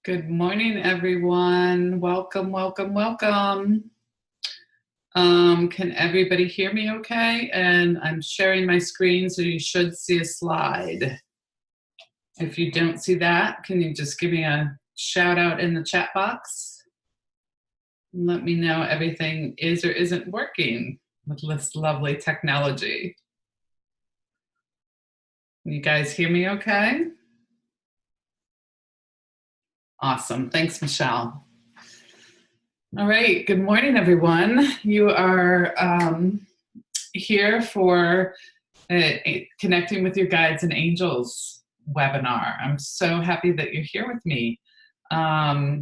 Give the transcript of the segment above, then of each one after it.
Good morning, everyone. Welcome, welcome, welcome. Can everybody hear me okay? And I'm sharing my screen, so you should see a slide. If you don't see that, can you just give me a shout out in the chat box? Let me know everything is or isn't working with this lovely technology. Can you guys hear me okay? Awesome. Thanks, Michelle. All right. Good morning, everyone. You are here for Connecting with Your Guides and Angels webinar. I'm so happy that you're here with me. I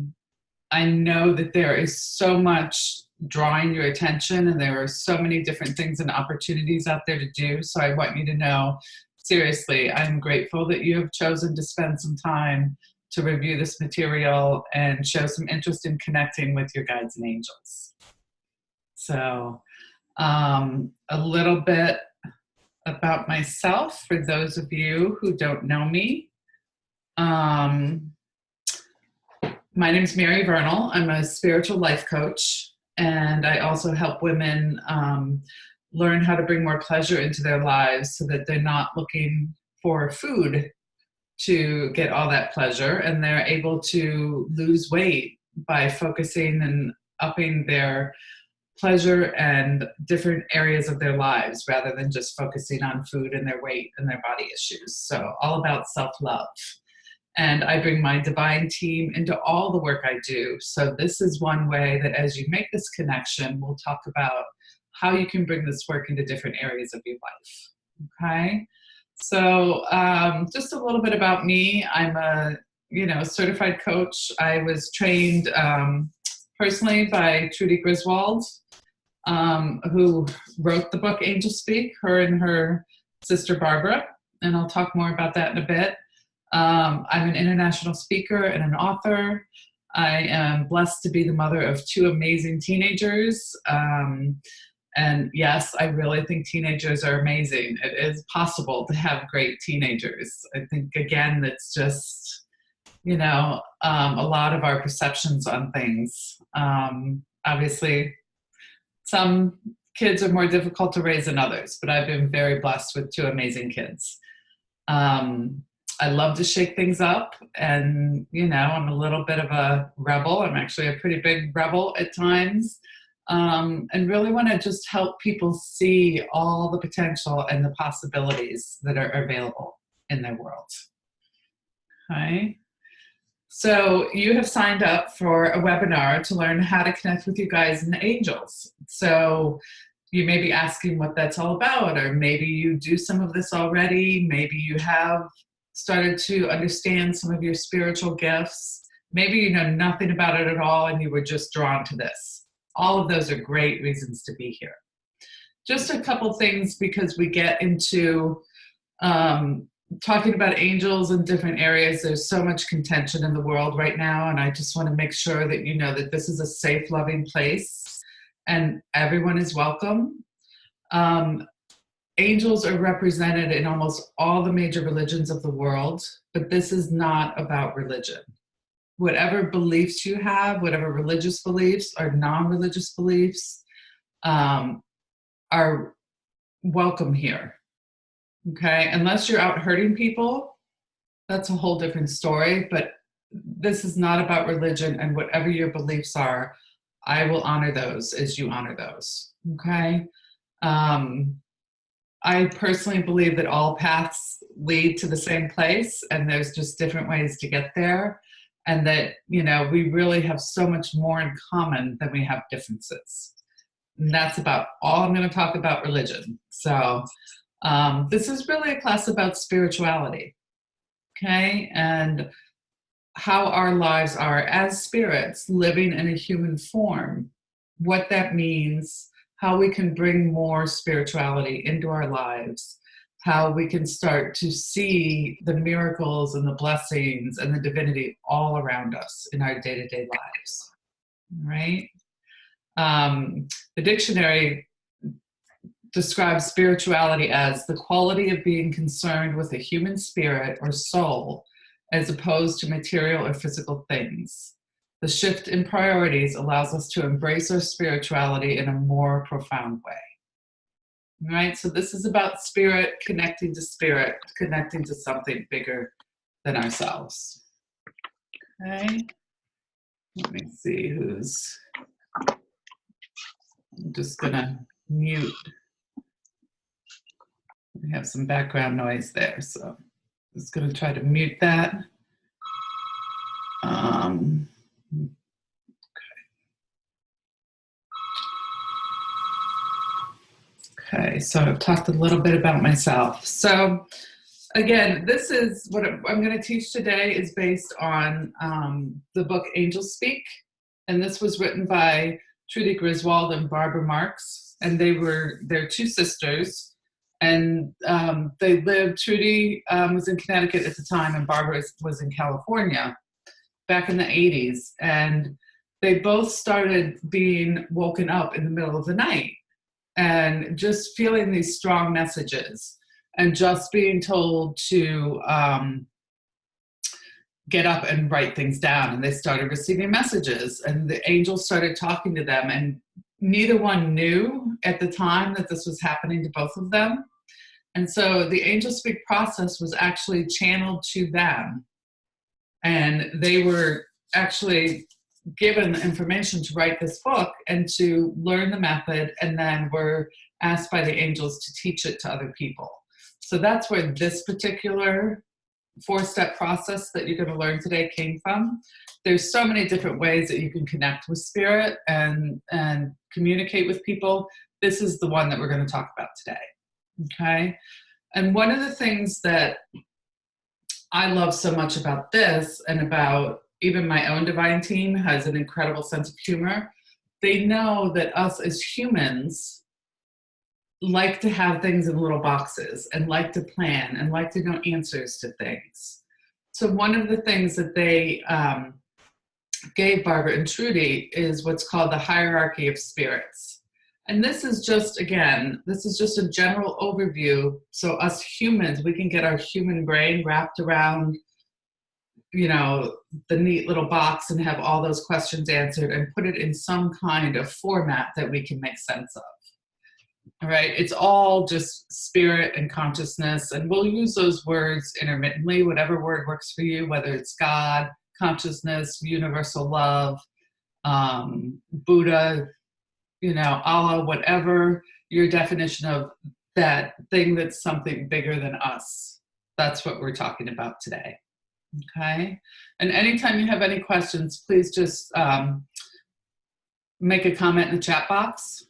know that there is so much drawing your attention, and there are so many different things and opportunities out there to do. So I want you to know, seriously, I'm grateful that you have chosen to spend some time to review this material and show some interest in connecting with your guides and angels. So a little bit about myself for those of you who don't know me. My name is Mary Vernal. I'm a spiritual life coach, and I also help women learn how to bring more pleasure into their lives so that they're not looking for food to get all that pleasure, and they're able to lose weight by focusing and upping their pleasure and different areas of their lives rather than just focusing on food and their weight and their body issues. So all about self-love. And I bring my divine team into all the work I do. So this is one way that as you make this connection, we'll talk about how you can bring this work into different areas of your life. Okay? So just a little bit about me. I'm a certified coach. I was trained personally by Trudy Griswold, who wrote the book Angel Speak, her and her sister Barbara, and I'll talk more about that in a bit. I'm an international speaker and an author. I am blessed to be the mother of two amazing teenagers. And yes, I really think teenagers are amazing. It is possible to have great teenagers. I think, again, that's just, a lot of our perceptions on things. Obviously, some kids are more difficult to raise than others, but I've been very blessed with two amazing kids. I love to shake things up, and, I'm a little bit of a rebel. I'm actually a pretty big rebel at times. And really want to just help people see all the potential and the possibilities that are available in their world. Okay. So you have signed up for a webinar to learn how to connect with your guides and angels. So you may be asking what that's all about, or maybe you do some of this already. Maybe you have started to understand some of your spiritual gifts. Maybe you know nothing about it at all and you were just drawn to this. All of those are great reasons to be here. Just a couple things, because we get into talking about angels in different areas. There's so much contention in the world right now, and I just want to make sure that you know that this is a safe, loving place, and everyone is welcome. Angels are represented in almost all the major religions of the world, but this is not about religion. Whatever beliefs you have, whatever religious beliefs or non-religious beliefs, are welcome here, okay? Unless you're out hurting people, that's a whole different story, but this is not about religion, and whatever your beliefs are, I will honor those as you honor those, okay? I personally believe that all paths lead to the same place, and there's just different ways to get there. And that, we really have so much more in common than we have differences. And that's about all I'm going to talk about religion. So this is really a class about spirituality, okay? And how our lives are as spirits living in a human form, what that means, how we can bring more spirituality into our lives, how we can start to see the miracles and the blessings and the divinity all around us in our day-to-day lives, right? The dictionary describes spirituality as the quality of being concerned with a human spirit or soul as opposed to material or physical things. The shift in priorities allows us to embrace our spirituality in a more profound way. All right, so this is about spirit, connecting to something bigger than ourselves. Okay, let me see who's, I'm just gonna mute. We have some background noise there, so I'm just gonna try to mute that. Okay, so I've talked a little bit about myself. So again, this is what I'm going to teach today is based on the book Angels Speak. And this was written by Trudy Griswold and Barbara Marks. And they're two sisters. And they lived, Trudy was in Connecticut at the time and Barbara was in California back in the 80s. And they both started being woken up in the middle of the night and just feeling these strong messages and just being told to get up and write things down. And they started receiving messages and the angels started talking to them, and neither one knew at the time that this was happening to both of them. And so the Angel Speak process was actually channeled to them, and they were actually given the information to write this book and to learn the method, and then were asked by the angels to teach it to other people. So that's where this particular 4-step process that you're going to learn today came from. There's so many different ways that you can connect with spirit and communicate with people. This is the one that we're going to talk about today. Okay? And one of the things that I love so much about this, and about even my own divine team has an incredible sense of humor. They know that us as humans like to have things in little boxes and like to plan and like to know answers to things. So one of the things that they gave Barbara and Trudy is what's called the hierarchy of spirits. And this is just, again, this is just a general overview. So us humans, we can get our human brain wrapped around, you know, the neat little box and have all those questions answered and put it in some kind of format that we can make sense of. All right, it's all just spirit and consciousness, and we'll use those words intermittently, whatever word works for you, whether it's God, consciousness, universal love, Buddha, you know, Allah, whatever your definition of that thing that's something bigger than us. That's what we're talking about today. Okay, and anytime you have any questions, please just make a comment in the chat box.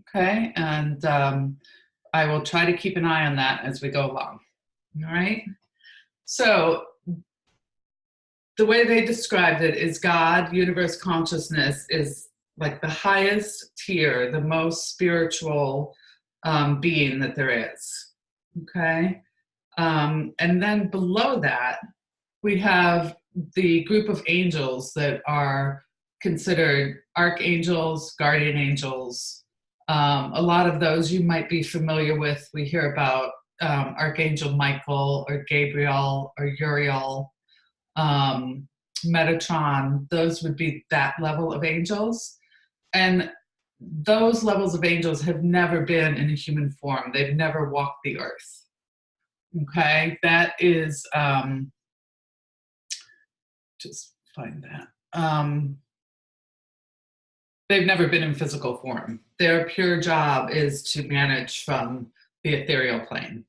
Okay, and I will try to keep an eye on that as we go along. All right, so the way they described it is God, universe, consciousness is like the highest tier, the most spiritual being that there is. Okay, and then below that, we have the group of angels that are considered archangels, guardian angels. A lot of those you might be familiar with. We hear about Archangel Michael or Gabriel or Uriel, Metatron. Those would be that level of angels. And those levels of angels have never been in a human form. They've never walked the earth. Okay, that is... just find that. They've never been in physical form. Their pure job is to manage from the ethereal plane.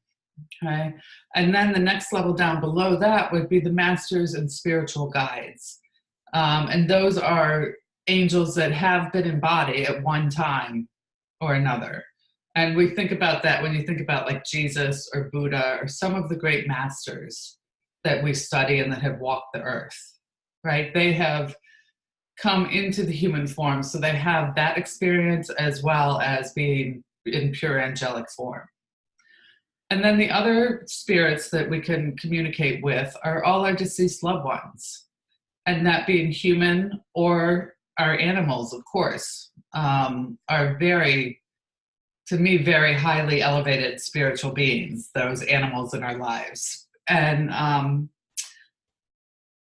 Okay, and then the next level down below that would be the masters and spiritual guides. And those are angels that have been in body at one time or another. And we think about that when you think about like Jesus or Buddha or some of the great masters that we study and that have walked the earth, right? They have come into the human form, so they have that experience as well as being in pure angelic form. And then the other spirits that we can communicate with are all our deceased loved ones, and that being human or our animals, of course, are very, to me, very highly elevated spiritual beings, those animals in our lives. And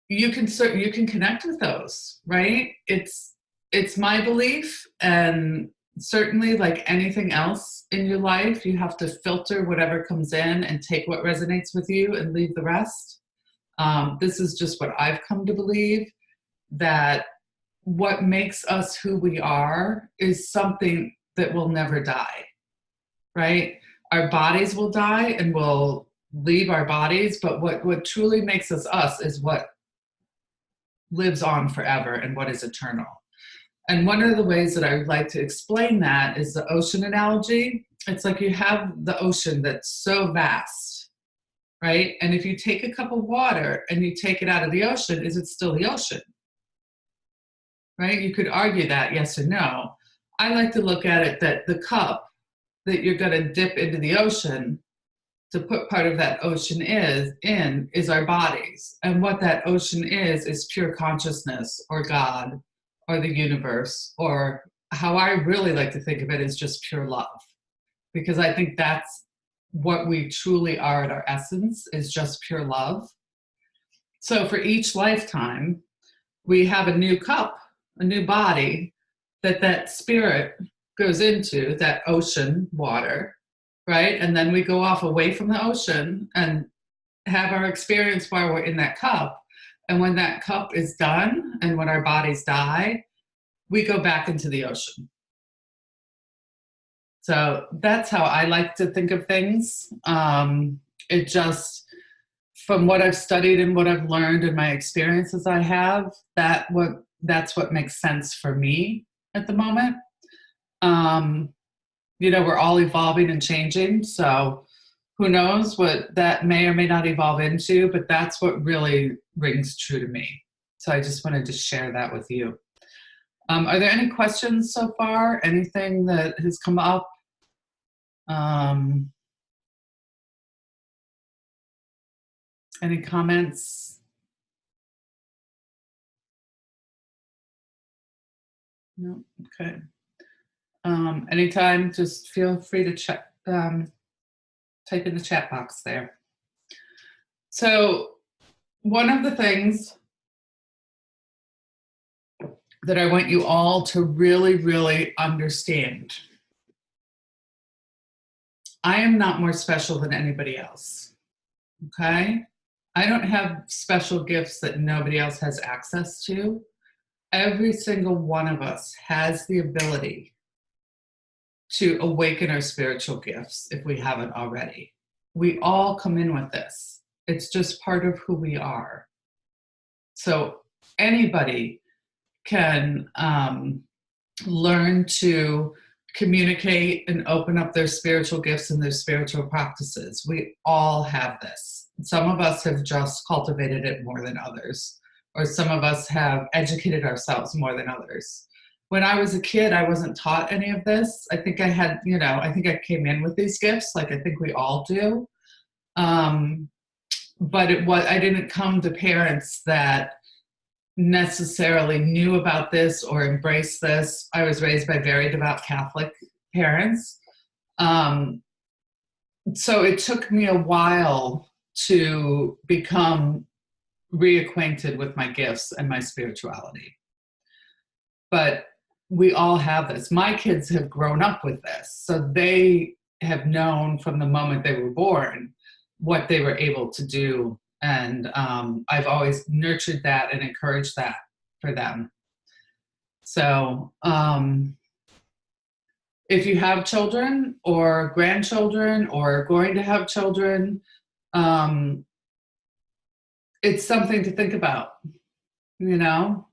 you can connect with those, right? It's my belief, and certainly like anything else in your life, you have to filter whatever comes in and take what resonates with you and leave the rest. This is just what I've come to believe, that what makes us who we are is something that will never die, right? Our bodies will die and we'll leave our bodies, but what truly makes us is what lives on forever and what is eternal. And one of the ways that I would like to explain that is the ocean analogy. It's like you have the ocean that's so vast, right? And if you take a cup of water and you take it out of the ocean, is it still the ocean? Right? You could argue that, yes or no. I like to look at it that the cup that you're going to dip into the ocean to put part of that ocean is our bodies. And what that ocean is pure consciousness or God or the universe, or how I really like to think of it is just pure love. Because I think that's what we truly are at our essence, is just pure love. So for each lifetime, we have a new cup, a new body that spirit goes into, that ocean water, right? And then we go off away from the ocean and have our experience while we're in that cup. And when that cup is done and when our bodies die, we go back into the ocean. So that's how I like to think of things. It just, from what I've studied and what I've learned and my experiences I have, that's what makes sense for me at the moment. We're all evolving and changing, so who knows what that may or may not evolve into, but that's what really rings true to me. So I just wanted to share that with you. Are there any questions so far? Anything that has come up? Any comments? No? Okay. Anytime, just feel free to check, type in the chat box there. So one of the things that I want you all to really, really understand, I am not more special than anybody else, okay? I don't have special gifts that nobody else has access to. Every single one of us has the ability to awaken our spiritual gifts if we haven't already. We all come in with this. It's just part of who we are. So anybody can learn to communicate and open up their spiritual gifts and their spiritual practices. We all have this. Some of us have just cultivated it more than others, or some of us have educated ourselves more than others. When I was a kid, I wasn't taught any of this. I think I had, I think I came in with these gifts, like I think we all do. But I didn't come to parents that necessarily knew about this or embraced this. I was raised by very devout Catholic parents. So it took me a while to become reacquainted with my gifts and my spirituality. But we all have this. My kids have grown up with this. So they have known from the moment they were born what they were able to do. And I've always nurtured that and encouraged that for them. So if you have children or grandchildren or going to have children, it's something to think about.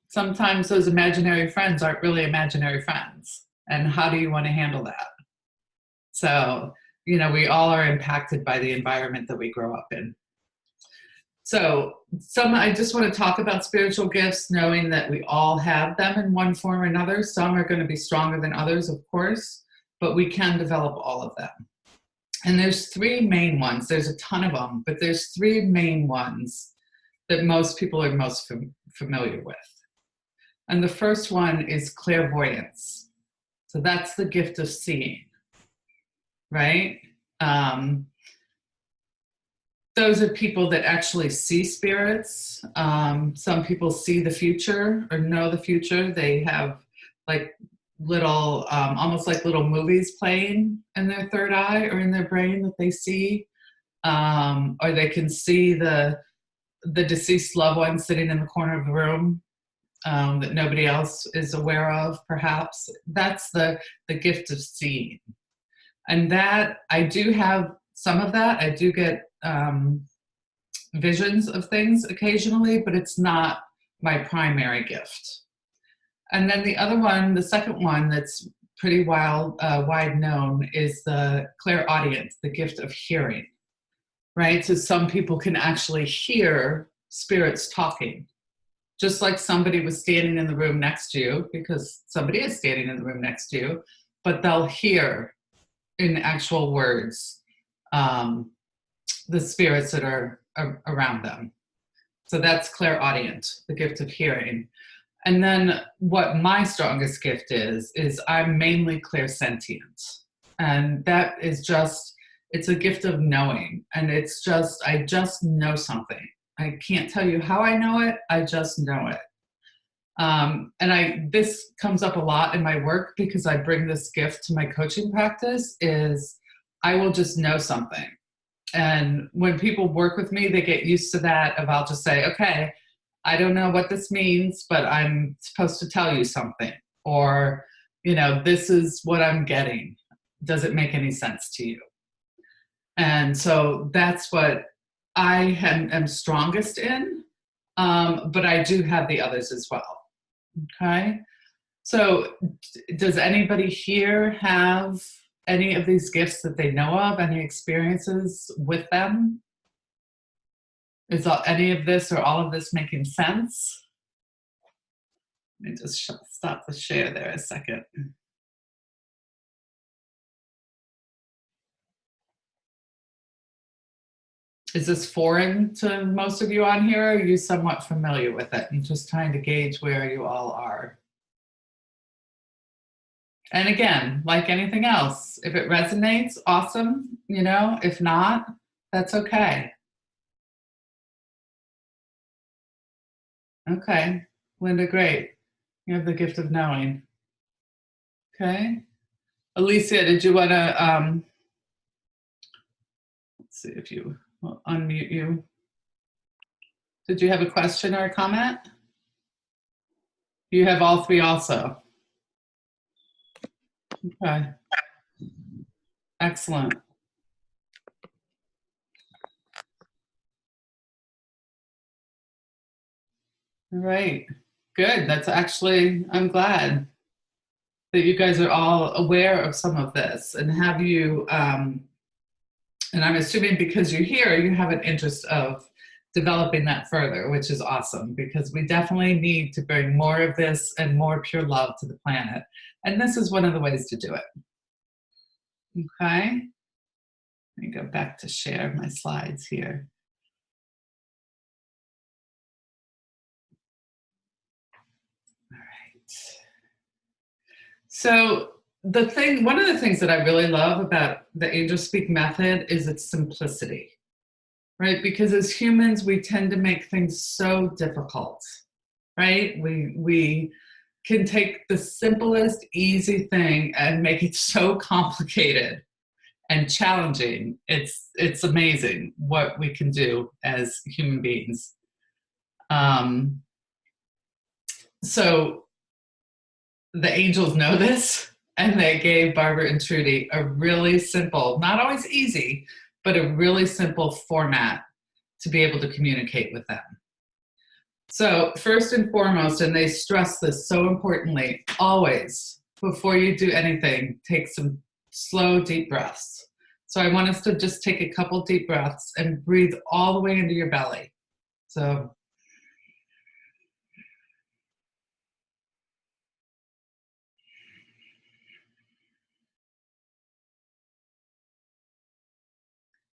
Sometimes those imaginary friends aren't really imaginary friends. And how do you want to handle that? So, we all are impacted by the environment that we grow up in. So I just want to talk about spiritual gifts, knowing that we all have them in one form or another. Some are going to be stronger than others, of course, but we can develop all of them. And there's three main ones. There's a ton of them, but there's three main ones that most people are most familiar with. And the first one is clairvoyance. So that's the gift of seeing, right? those are people that actually see spirits. Some people see the future or know the future. They have like little, almost like little movies playing in their third eye or in their brain that they see. Or they can see the deceased loved one sitting in the corner of the room that nobody else is aware of, perhaps. That's the gift of seeing. And that, I do have some of that. I do get visions of things occasionally, but it's not my primary gift. And then the other one, the second one that's pretty wide known is the clairaudience, the gift of hearing, right? So some people can actually hear spirits talking, just like somebody was standing in the room next to you, because somebody is standing in the room next to you, but they'll hear in actual words the spirits that are around them. So that's clairaudient, the gift of hearing. And then what my strongest gift is I'm mainly clairsentient. And that is just, it's a gift of knowing. And it's just, I just know something. I can't tell you how I know it, I just know it. And this comes up a lot in my work because I bring this gift to my coaching practice, is I will just know something. And when people work with me, they get used to that of, I'll just say, okay, I don't know what this means, but I'm supposed to tell you something. Or, this is what I'm getting. Does it make any sense to you? And so that's what I am strongest in, but I do have the others as well. Okay. So does anybody here have any of these gifts that they know of, any experiences with them? Is any of this or all of this making sense? Let me just stop the share there a second. Is this foreign to most of you on here, or are you somewhat familiar with it? I'm just trying to gauge where you all are. And again, like anything else, if it resonates, awesome. If not, that's okay. Okay, Linda, great. You have the gift of knowing. Okay. Alysia, did you want to, let's see if you will unmute you. Did you have a question or a comment? You have all three also. Okay. Excellent. All right. Good. That's actually, I'm glad that you guys are all aware of some of this, and have you, and I'm assuming because you're here, you have an interest of developing that further, which is awesome, because we definitely need to bring more of this and more pure love to the planet. And this is one of the ways to do it. Okay. Let me go back to share my slides here. All right. So one of the things that I really love about the Angel Speak method is its simplicity, right? Because as humans, we tend to make things so difficult, right? We can take the simplest, easy thing and make it so complicated and challenging. It's amazing what we can do as human beings. So the angels know this, and they gave Barbara and Trudy a really simple, not always easy, but a really simple format to be able to communicate with them. So first and foremost, and they stress this so importantly, always, before you do anything, take some slow, deep breaths. So I want us to just take a couple deep breaths and breathe all the way into your belly. So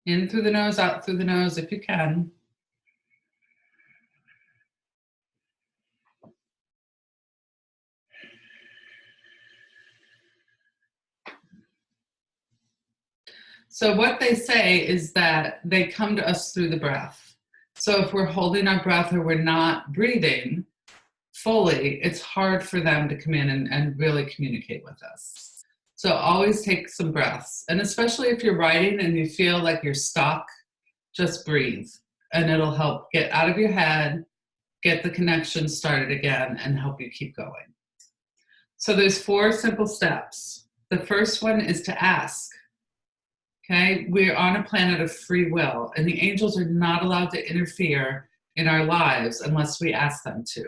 in through the nose, out through the nose if you can. So what they say is that they come to us through the breath. So if we're holding our breath or we're not breathing fully, it's hard for them to come in and really communicate with us. So always take some breaths. And especially if you're writing and you feel like you're stuck, just breathe. And it'll help get out of your head, get the connection started again, and help you keep going. So there's 4 simple steps. The first one is to ask. Okay, we're on a planet of free will, and the angels are not allowed to interfere in our lives unless we ask them to.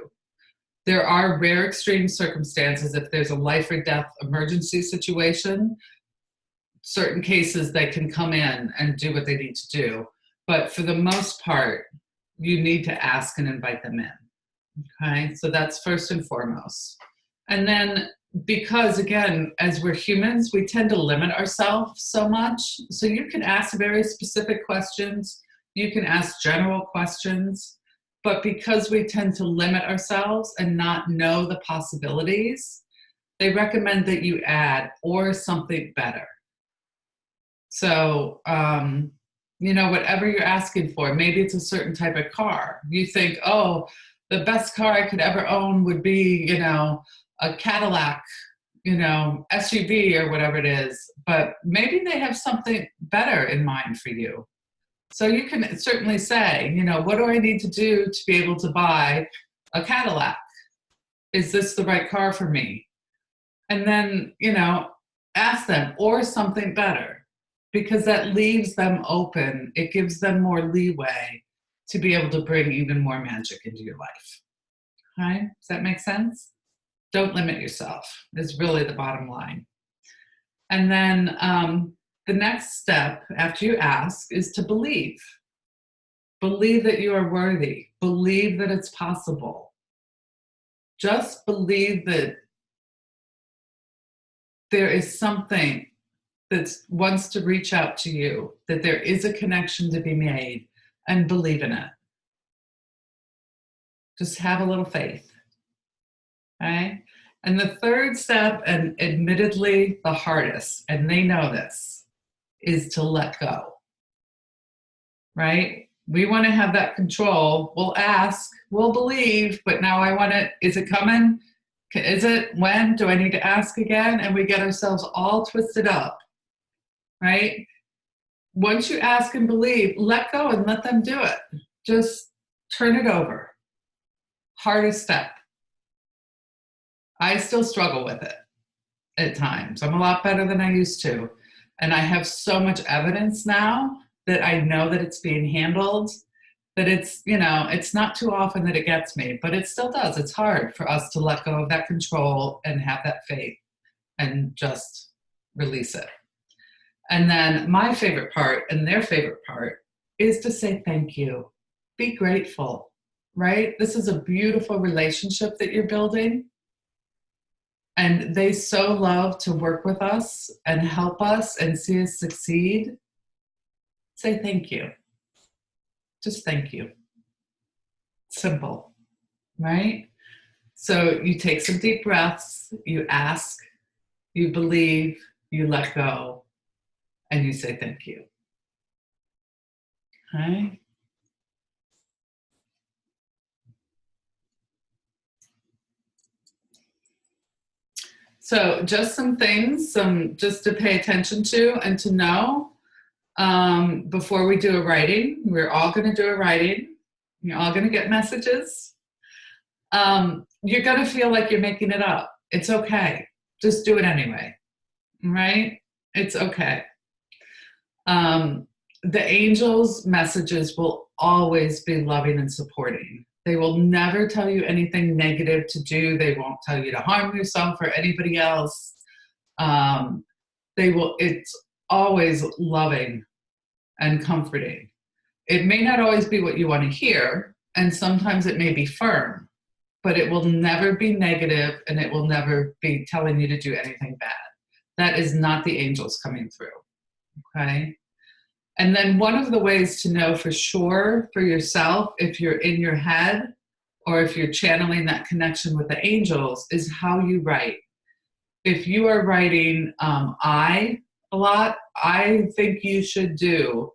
There are rare extreme circumstances. If there's a life or death emergency situation, certain cases they can come in and do what they need to do. But for the most part, you need to ask and invite them in. Okay, so that's first and foremost. And then, because again, as we're humans, we tend to limit ourselves so much. So you can ask very specific questions, you can ask general questions, but because we tend to limit ourselves and not know the possibilities, they recommend that you add or something better. So, whatever you're asking for, maybe it's a certain type of car. You think, oh, the best car I could ever own would be, a Cadillac, SUV or whatever it is, but maybe they have something better in mind for you. So you can certainly say, what do I need to do to be able to buy a Cadillac? Is this the right car for me? And then, ask them, or something better, because that leaves them open. It gives them more leeway to be able to bring even more magic into your life. Okay? Does that make sense? Don't limit yourself is really the bottom line. And then the next step after you ask is to believe. Believe that you are worthy. Believe that it's possible. Just believe that there is something that wants to reach out to you, that there is a connection to be made, and believe in it. Just have a little faith. Okay? And the third step, and admittedly the hardest, and they know this, is to let go. Right? We want to have that control. We'll ask, we'll believe, but now I want it. Is it coming? Is it? When? Do I need to ask again? And we get ourselves all twisted up. Right? Once you ask and believe, let go and let them do it. Just turn it over. Hardest step. I still struggle with it at times. I'm a lot better than I used to. And I have so much evidence now that I know that it's being handled, that it's, it's not too often that it gets me, but it still does. It's hard for us to let go of that control and have that faith and just release it. And then my favorite part and their favorite part is to say thank you. Be grateful, right? This is a beautiful relationship that you're building. And they so love to work with us and help us and see us succeed. Say thank you. Just thank you. Simple, right? So you take some deep breaths, you ask, you believe, you let go, and you say thank you. Okay? So just some things, just to pay attention to and to know before we do a writing. We're all going to do a writing. You're all going to get messages. You're going to feel like you're making it up. It's okay. Just do it anyway. Right? It's okay. The angels' messages will always be loving and supporting. They will never tell you anything negative to do. They won't tell you to harm yourself or anybody else. It's always loving and comforting. It may not always be what you want to hear, and sometimes it may be firm, but it will never be negative, and it will never be telling you to do anything bad. That is not the angels coming through. Okay? And then one of the ways to know for sure for yourself, if you're in your head or if you're channeling that connection with the angels, is how you write. If you are writing I a lot, I think you should do,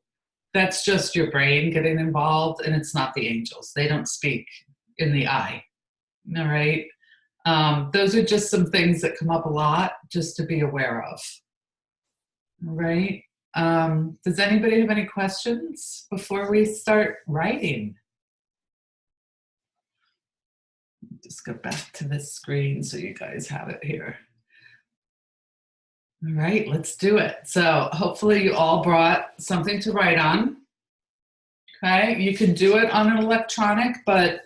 that's just your brain getting involved, and it's not the angels. They don't speak in the I. All right. Those are just some things that come up a lot just to be aware of. All right. Does anybody have any questions before we start writing? Just go back to this screen so you guys have it here. All right, let's do it. So hopefully you all brought something to write on. Okay, you can do it on an electronic, but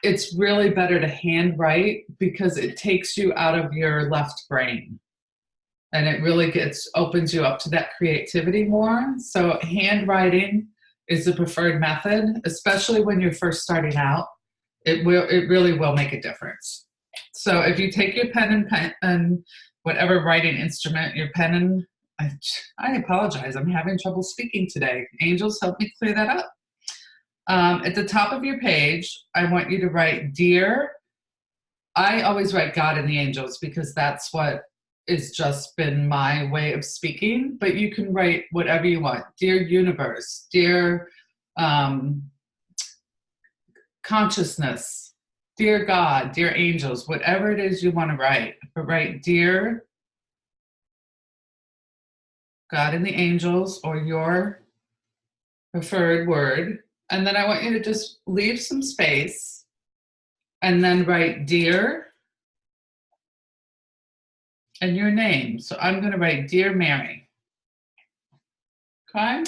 it's really better to handwrite because it takes you out of your left brain. And it really opens you up to that creativity more. So handwriting is the preferred method, especially when you're first starting out. It really will make a difference. So if you take your pen and whatever writing instrument, your pen and I apologize, I'm having trouble speaking today. Angels, help me clear that up. At the top of your page, I want you to write, dear. I always write God and the angels because that's what has just been my way of speaking, but you can write whatever you want. Dear universe, dear consciousness, dear God, dear angels, whatever it is you want to write. But write dear God and the angels, or your preferred word. And then I want you to just leave some space and then write dear and your name. So I'm going to write Dear Mary. Okay?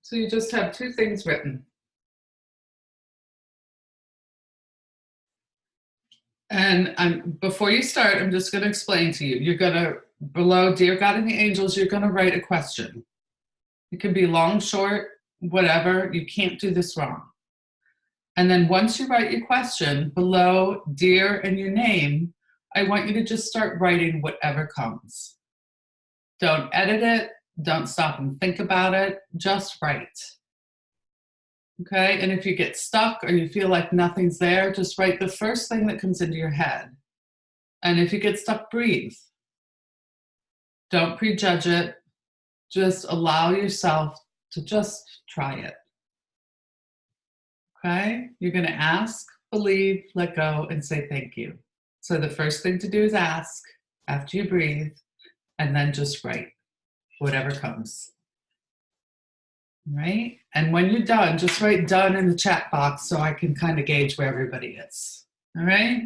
So you just have two things written. And before you start, I'm just going to explain to you. You're going to, below Dear God and the Angels, you're going to write a question. It can be long, short, whatever. You can't do this wrong. And then once you write your question, below Dear and your name, I want you to just start writing whatever comes. Don't edit it. Don't stop and think about it. Just write. Okay, and if you get stuck or you feel like nothing's there, just write the first thing that comes into your head. And if you get stuck, breathe. Don't prejudge it. Just allow yourself to just try it. Okay, you're going to ask, believe, let go, and say thank you. So the first thing to do is ask after you breathe, and then just write whatever comes. Right? And when you're done, just write done in the chat box so I can kind of gauge where everybody is. All right?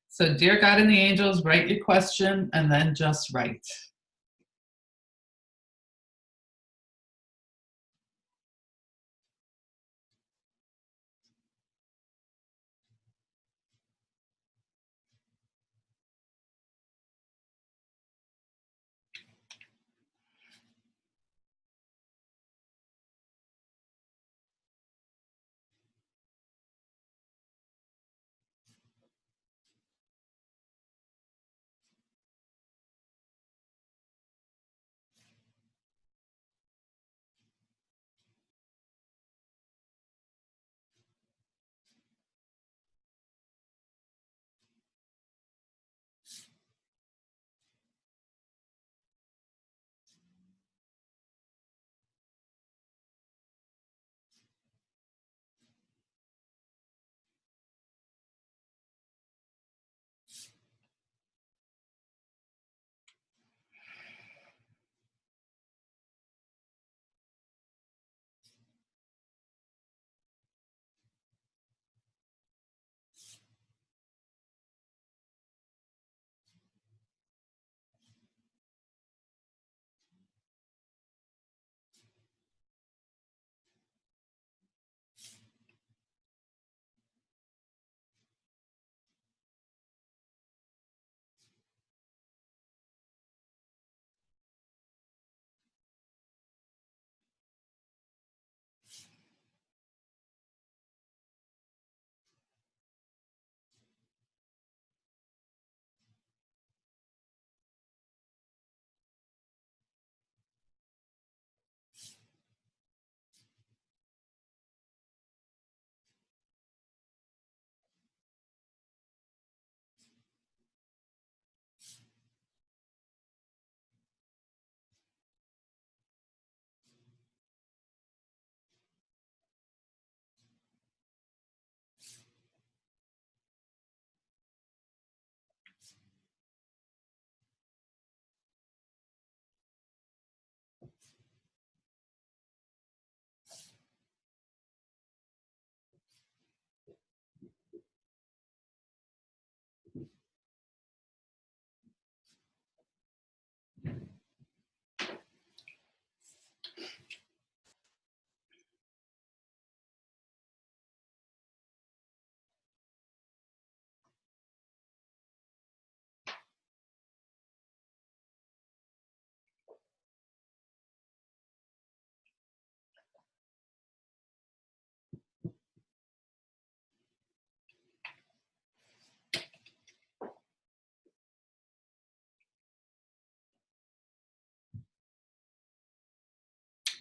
So, dear God and the angels, write your question and then just write.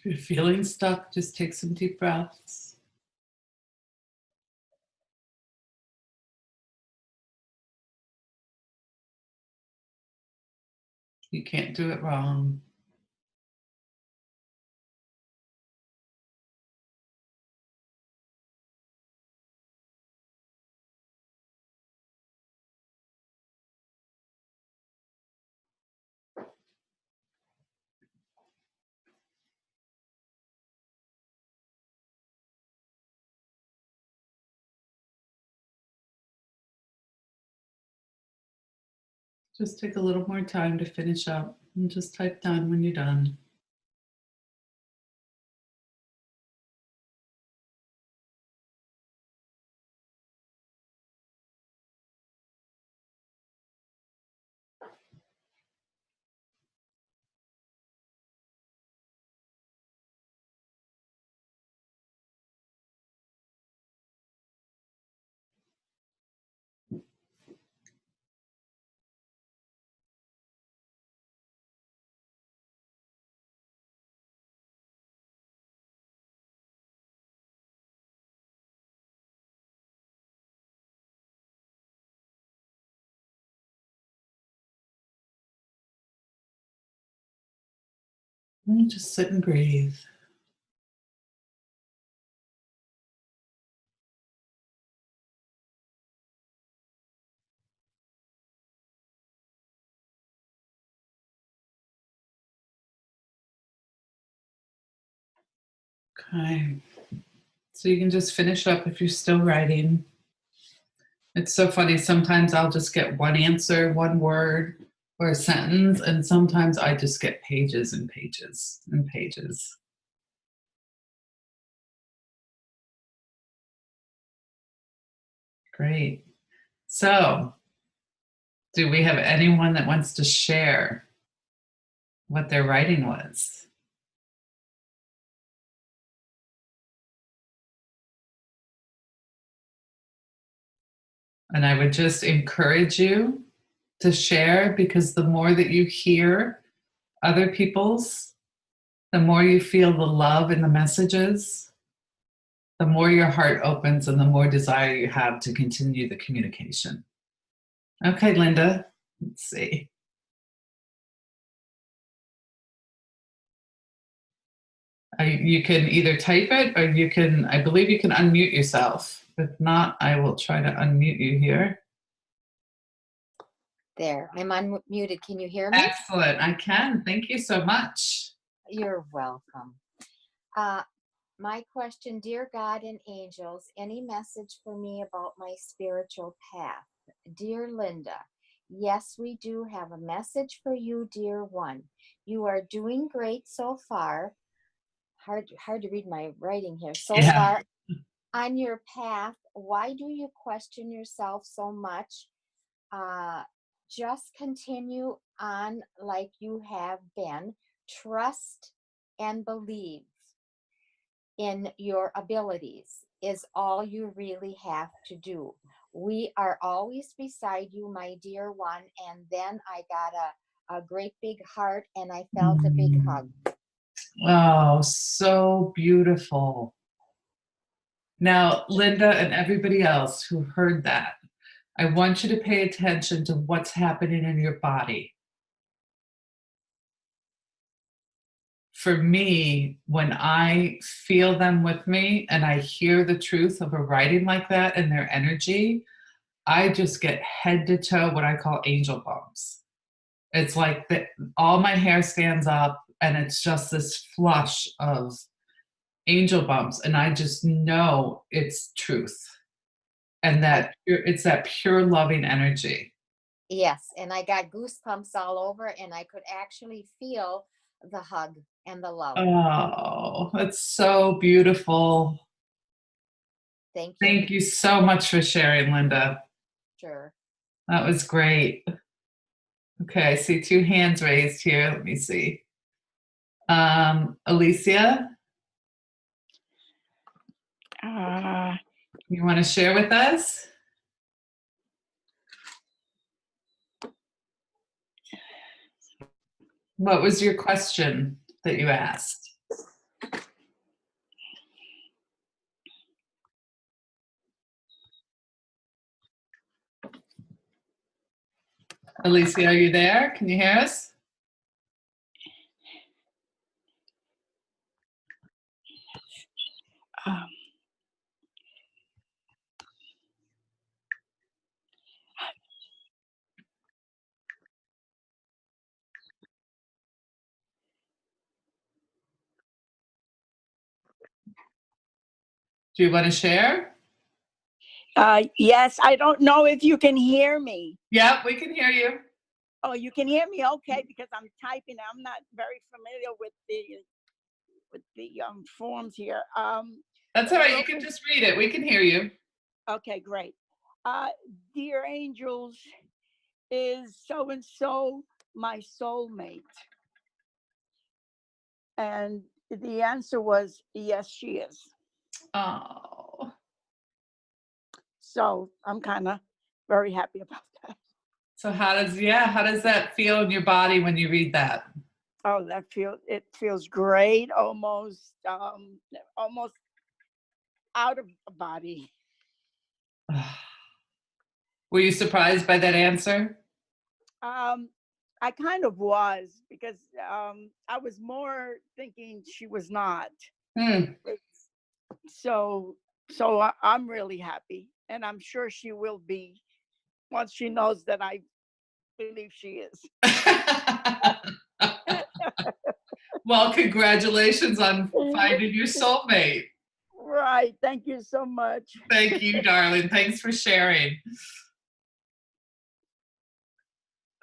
you're feeling stuck, just take some deep breaths. You can't do it wrong. Just take a little more time to finish up and just type done when you're done. And just sit and breathe. Okay. So you can just finish up if you're still writing. It's so funny. Sometimes I'll just get one answer, one word, or a sentence, and sometimes I just get pages and pages and pages. Great. So, do we have anyone that wants to share what their writing was? And I would just encourage you to share, because the more that you hear other people's, the more you feel the love in the messages, the more your heart opens and the more desire you have to continue the communication. Okay, Linda, let's see. You can either type it or you can, I believe you can unmute yourself. If not, I will try to unmute you here. There, I'm unmuted. Can you hear me? Excellent, I can. Thank you so much. You're welcome. My question, dear God and angels, any message for me about my spiritual path? Dear Linda, yes, we do have a message for you, dear one. You are doing great so far. Hard to read my writing here. So far on your path, why do you question yourself so much? Just continue on like you have been. Trust and believe in your abilities is all you really have to do. We are always beside you, my dear one. And then I got a great big heart and I felt a big hug. Oh, so beautiful. Now, Linda and everybody else who heard that, I want you to pay attention to what's happening in your body. For me, when I feel them with me and I hear the truth of a writing like that and their energy, I just get head to toe what I call angel bumps. It's like all my hair stands up and it's just this flush of angel bumps. And I just know it's truth and that it's that pure loving energy. Yes, and I got goosebumps all over and I could actually feel the hug and the love. Oh, that's so beautiful. Thank you. Thank you so much for sharing, Linda. Sure. That was great. Okay, I see 2 hands raised here. Let me see. Alysia, you want to share with us? What was your question that you asked? Alysia, are you there? Can you hear us? Um, Do you want to share? yes, I don't know if you can hear me. Yep, we can hear you. Oh, you can hear me? Okay, because I'm typing. I'm not very familiar with the forms here. That's all right. You can just read it. We can hear you. Okay, great. Dear angels, is so and so my soulmate? And the answer was yes, she is. Oh. So I'm kind of very happy about that. So how does that feel in your body when you read that? Oh, it feels great, almost out of body. Were you surprised by that answer? I kind of was, because I was more thinking she was not. So I'm really happy, and I'm sure she will be once she knows that I believe she is. Well, congratulations on finding your soulmate. Right. Thank you so much. Thank you, darling. Thanks for sharing.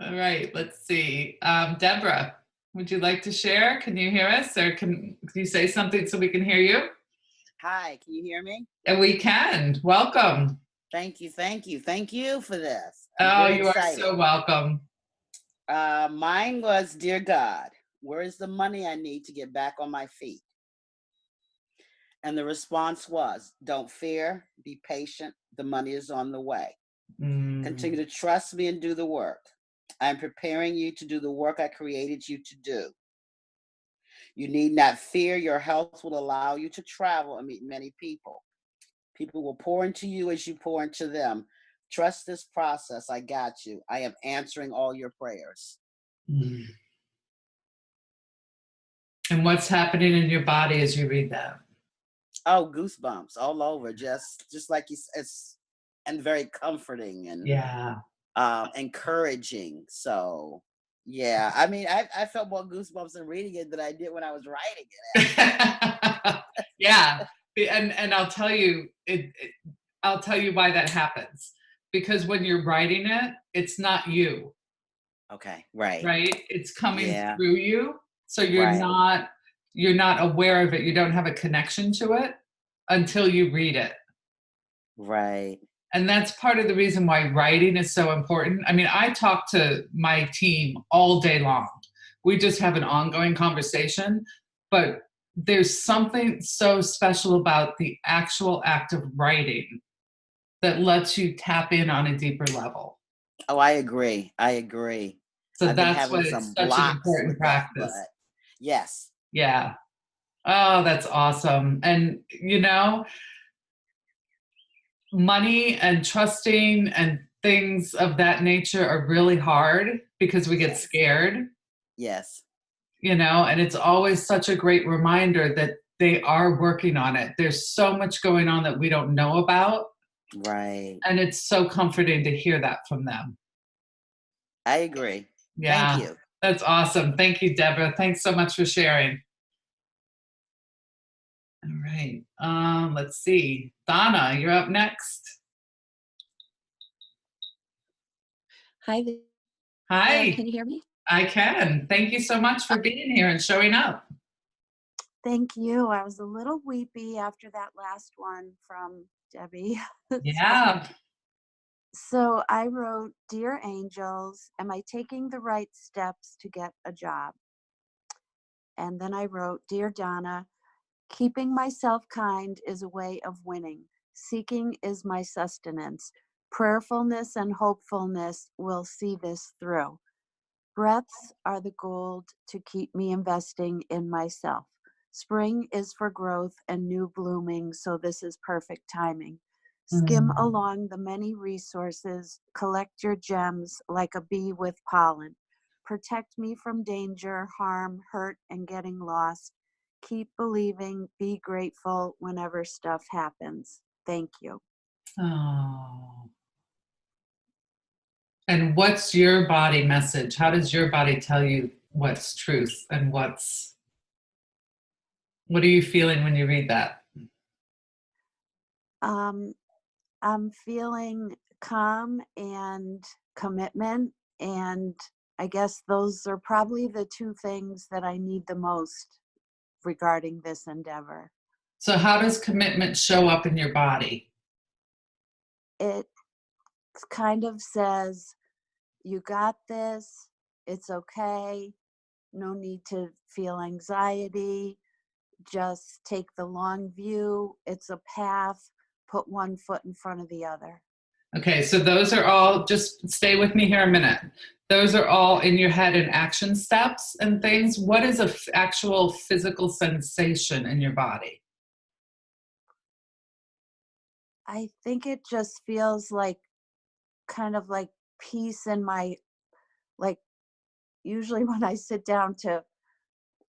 All right, let's see. Deborah, would you like to share? Can you hear us, or can you say something so we can hear you? Hi, can you hear me? And we can. Welcome. Thank you for this. Oh, you are so welcome. Mine was, dear God, where is the money I need to get back on my feet? And the response was, don't fear, be patient, the money is on the way. Continue to trust me and do the work. I'm preparing you to do the work I created you to do. You need not fear, your health will allow you to travel and meet many people. People will pour into you as you pour into them. Trust this process. I got you. I am answering all your prayers. And what's happening in your body as you read that? Oh, goosebumps all over. Just like it's and very comforting and encouraging. So yeah, I mean, I felt more goosebumps in reading it than I did when I was writing it. Yeah, and I'll tell you I'll tell you why that happens. Because when you're writing it, it's not you. Okay, right. Right? It's coming through you. So you're not aware of it. You don't have a connection to it until you read it. Right. And that's part of the reason why writing is so important. I mean, I talk to my team all day long. We just have an ongoing conversation, but there's something so special about the actual act of writing that lets you tap in on a deeper level. Oh, I agree. So I've that's why it's such an important practice. But yes. Yeah. Oh, that's awesome. And, you know, money and trusting and things of that nature are really hard because we get scared. Yes. You know, and it's always such a great reminder that they are working on it. There's so much going on that we don't know about. Right. And it's so comforting to hear that from them. I agree. Yeah. Thank you. That's awesome. Thank you, Deborah. Thanks so much for sharing. All right. Let's see. Donna, you're up next. Hi there. Hi. Can you hear me? I can. Thank you so much for being here and showing up. Thank you. I was a little weepy after that last one from Debbie. Yeah. So I wrote, Dear Angels, am I taking the right steps to get a job? And then I wrote, Dear Donna, keeping myself kind is a way of winning. Seeking is my sustenance. Prayerfulness and hopefulness will see this through. Breaths are the gold to keep me investing in myself. Spring is for growth and new blooming, so this is perfect timing. Skim along the many resources, collect your gems like a bee with pollen. Protect me from danger, harm, hurt, and getting lost. Keep believing, be grateful whenever stuff happens. Thank you. Oh. And what's your body message? How does your body tell you what's truth and what are you feeling when you read that? I'm feeling calm and commitment, and I guess those are probably the two things that I need the most regarding this endeavor. So how does commitment show up in your body? It kind of says, you got this, it's okay, no need to feel anxiety, just take the long view, it's a path, put one foot in front of the other. Okay, so those are all, just stay with me here a minute. Those are all in your head and action steps and things. What is an actual physical sensation in your body? I think it just feels like kind of like peace in my, like usually when I sit down to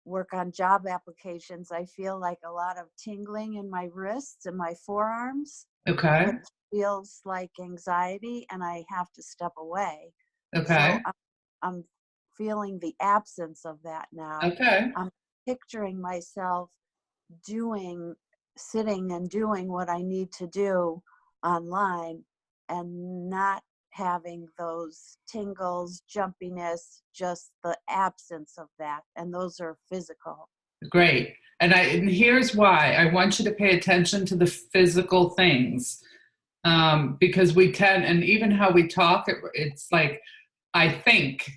work on job applications, I feel like a lot of tingling in my wrists and my forearms, Okay, which feels like anxiety, and I have to step away. okay, So I'm feeling the absence of that now. okay. I'm picturing myself sitting and doing what I need to do online and not having those tingles, jumpiness, just the absence of that. And those are physical. Great. And here's why. I want you to pay attention to the physical things, because we can, and even how we talk, it's like, I think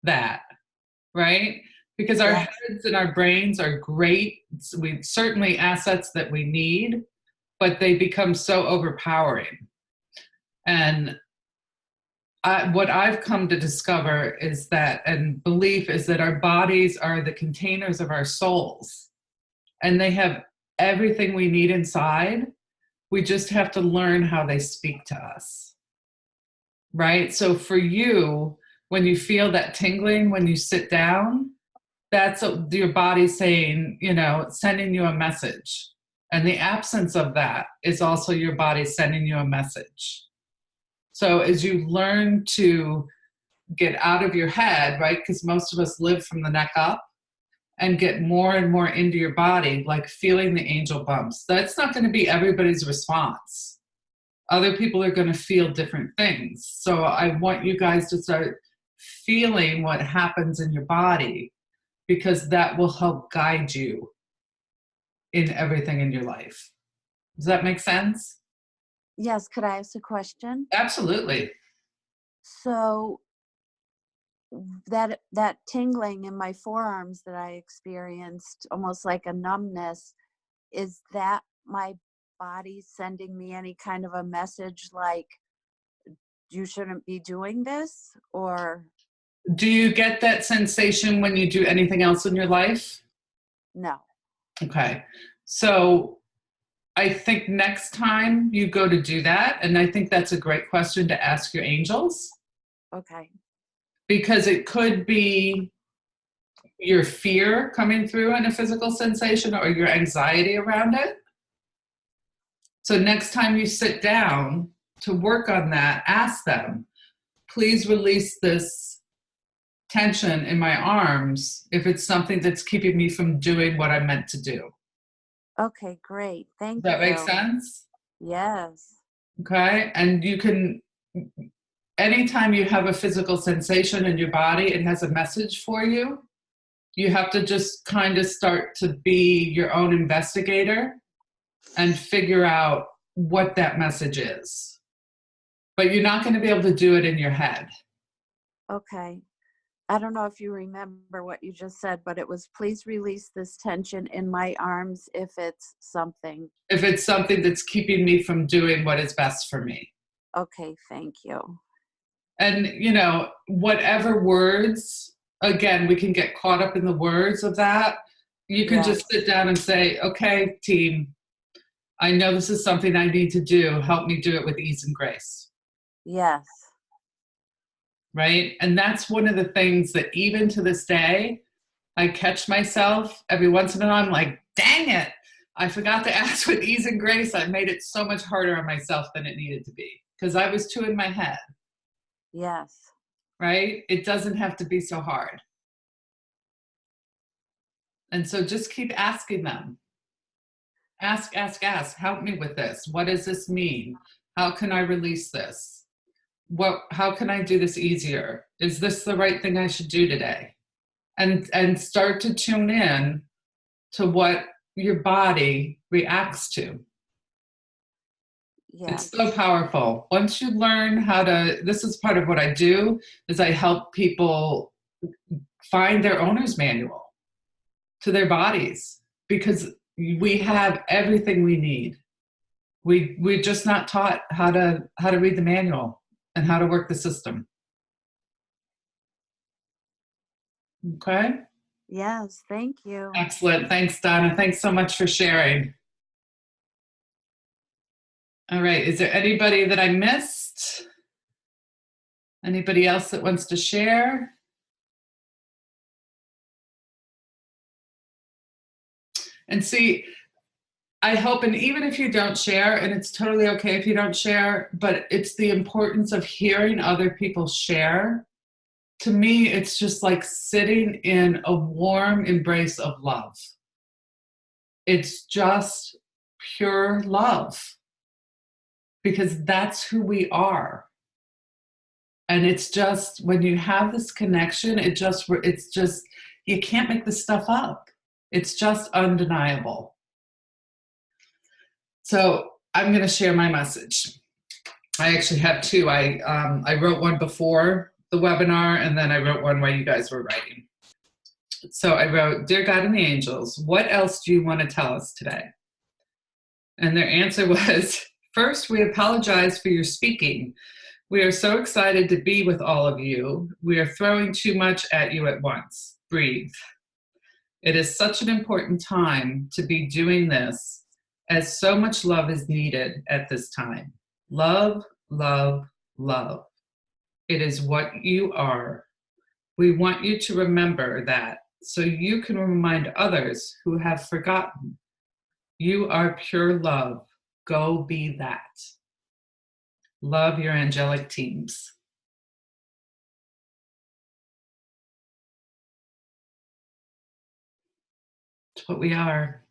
that, right? Because our heads and our brains are great. We certainly assets that we need, but they become so overpowering. And what I've come to discover is that, and belief is that our bodies are the containers of our souls, and they have everything we need inside. We just have to learn how they speak to us, right? So for you, when you feel that tingling, when you sit down, that's your body saying, sending you a message. And the absence of that is also your body sending you a message. So as you learn to get out of your head, right? Because most of us live from the neck up, and get more and more into your body, like feeling the angel bumps. That's not going to be everybody's response. Other people are going to feel different things. So I want you guys to start feeling what happens in your body, because that will help guide you in everything in your life. Does that make sense? Yes. Could I ask a question? Absolutely. So that tingling in my forearms that I experienced, almost like a numbness, is that my body sending me any kind of a message like, you shouldn't be doing this? Or do you get that sensation when you do anything else in your life? no? Okay. So I think next time you go to do that, and I think that's a great question to ask your angels. Okay. Because it could be your fear coming through in a physical sensation, or your anxiety around it. So next time you sit down to work on that, ask them, please release this tension in my arms if it's something that's keeping me from doing what I'm meant to do. Okay, great. Thank you. Does that make sense? Yes. Okay. And you can, anytime you have a physical sensation in your body, it has a message for you. You have to just kind of start to be your own investigator and figure out what that message is. But you're not going to be able to do it in your head. Okay. I don't know if you remember what you just said, but it was, please release this tension in my arms if it's something. If it's something that's keeping me from doing what is best for me. Okay, thank you. And, whatever words, again, we can get caught up in the words of that. You can just sit down and say, okay, team, I know this is something I need to do. Help me do it with ease and grace. Yes. Right? And that's one of the things that even to this day, I catch myself every once in a while. I'm like, dang it. I forgot to ask with ease and grace. I made it so much harder on myself than it needed to be because I was too in my head. Yes. Right? It doesn't have to be so hard. And so just keep asking them. Ask, ask, ask. Help me with this. What does this mean? How can I release this? How can I do this easier? Is this the right thing I should do today? And start to tune in to what your body reacts to. Yes. It's so powerful. Once you learn how to, this is part of what I do, is I help people find their owner's manual to their bodies because we have everything we need. We're just not taught how to read the manual and how to work the system. Okay? Yes. Thank you. Excellent. Thanks, Donna. Thanks so much for sharing. All right. Is there anybody that I missed? Anybody else that wants to share? And see, I hope, and even if you don't share, and it's totally okay if you don't share, but it's the importance of hearing other people share. To me, it's just like sitting in a warm embrace of love. It's just pure love because that's who we are. And it's just, when you have this connection, it's just, you can't make this stuff up. It's just undeniable. So I'm going to share my message. I actually have two. I wrote one before the webinar, and then I wrote one while you guys were writing. So I wrote, Dear God and the angels, what else do you want to tell us today? And their answer was, first, we apologize for your speaking. We are so excited to be with all of you. We are throwing too much at you at once. Breathe. It is such an important time to be doing this, as so much love is needed at this time. Love, love, love. It is what you are. We want you to remember that so you can remind others who have forgotten. You are pure love. Go be that. Love, your angelic teams. It's what we are.